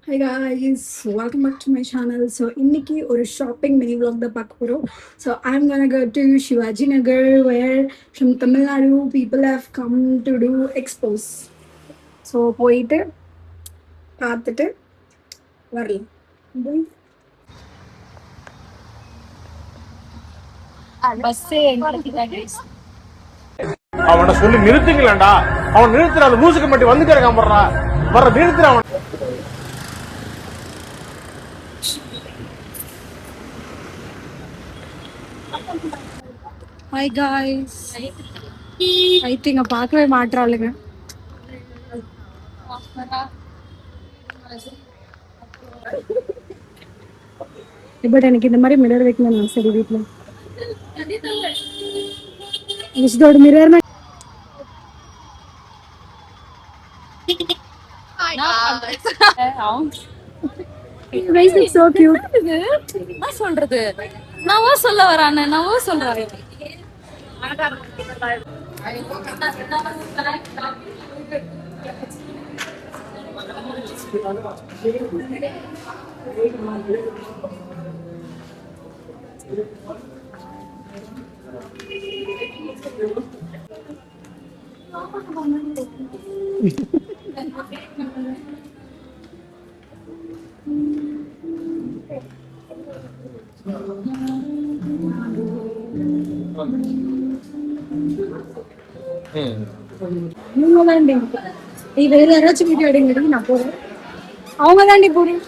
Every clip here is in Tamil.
Hi guys, welcome back to my channel. So இன்னைக்கு ஒரு shopping mini vlog தான் பார்க்க போறோம். So I'm gonna go to Shivaji Nagar where from Tamil Nadu people have come to do expos. So போயிட்டு பார்த்துட்டு வரலாம். பஸ்ஸே எங்களுக்கு தான் guys. அவனை சொல்லி நிறுத்துங்களேன்டா. அவன் நிறுத்துற அந்த மூசுக்கு மட்டும் வந்து கிடக்காம வர்ற நிறுத்துற அவன். Hi guys. I think பார்க்கவே மாட்றாளுங்க. பட் எனக்கு இந்த மாதிரி மிரர் வைக்கணும் சரி வீட்ல. இதோட mirror guys it's so cute. என்ன சொல்றது? நான் சொல்ல வரானே நான் சொல்றேன். இவங்க தாண்டி நீ வேற யாராச்சும் வீடியோ எடுங்க நான் போறேன். அவங்க தாண்டி போறேன்.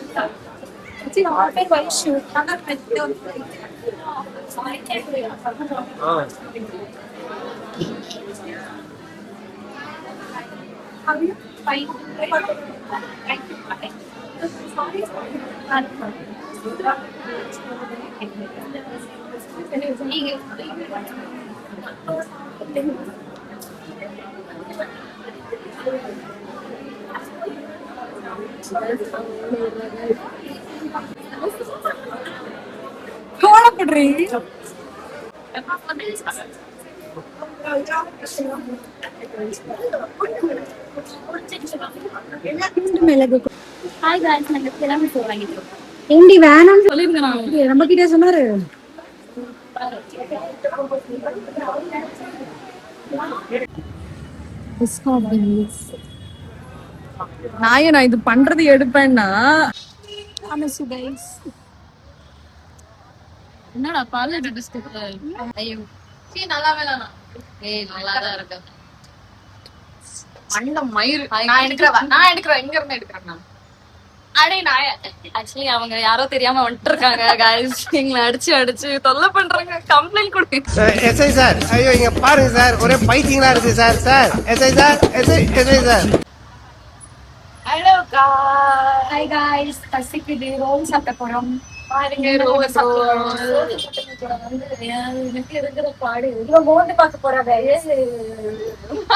கோலப்படுறீ மிளகு ஹாய் गाइस நாங்க கிளம்பி போறாங்க. ஏண்டி வேணாம்னு சொல்லிருங்க நான். நம்ம கிட்ட சொன்னாரு. நான் இது பண்றது எடுப்பேன்னா என்னடா காலேஜ் பிஸ்கட். ஐயோ சீ நல்லாவே இல்லனா. ஏய் நல்லா தான் இருக்கு. மண்ட மயிர். நான் எடுக்கறேன் எங்க இருந்து எடுக்கறேன் நான். அடே நான் ஆக்சுவலி அவங்க யாரோ தெரியாம வந்துட்டு இருக்காங்க गाइस. எங்களை அடிச்சு தொல்லை பண்றாங்க. கம்ப்ளைன்ட் கொடுங்க. எஸ்ஐ சார், ஐயோ இங்க பாருங்க சார், ஒரே பைத்தியங்களா இருக்கு sir. Sir SI sir, SI sir. Hello hi guys பசிக்குது ரோல் சாப்பிட போறோம். பாருங்க ரோல் சாப்பிடுறோம். எனக்கு இருக்கிற பாடு இவ மோந்து பார்க்க போறா गाइस.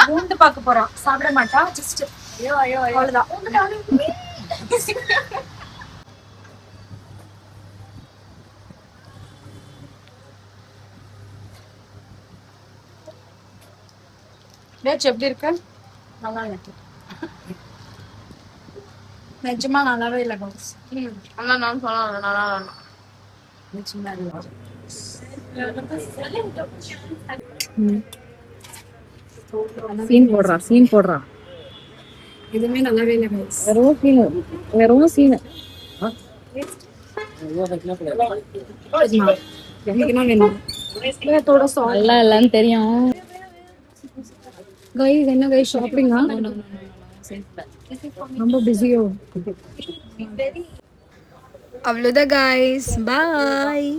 மோந்து பார்க்க போறா. சாப்பிட மாட்டா ஜஸ்ட் ஐயோ அவ்வளவுதான். நேச்சு எப்படி இருக்கு? நல்லா இருக்கு. நிஜமா நல்லாவே இல்லை பாஸ். நல்லா நான் சொல்லலாம் நல்லா சீன் போடுறா. எதுவுமே நல்லாவே இல்லை பாஸ். வெறும் சீன். எனக்கு என்ன வேணும்? நல்லா இல்லன்னு தெரியும். கைஸ் என்ன கைஸ் ஷாப்பிங்கா? ரொம்ப பிஸியோ. அவ்வளோதான் கைஸ், பாய்.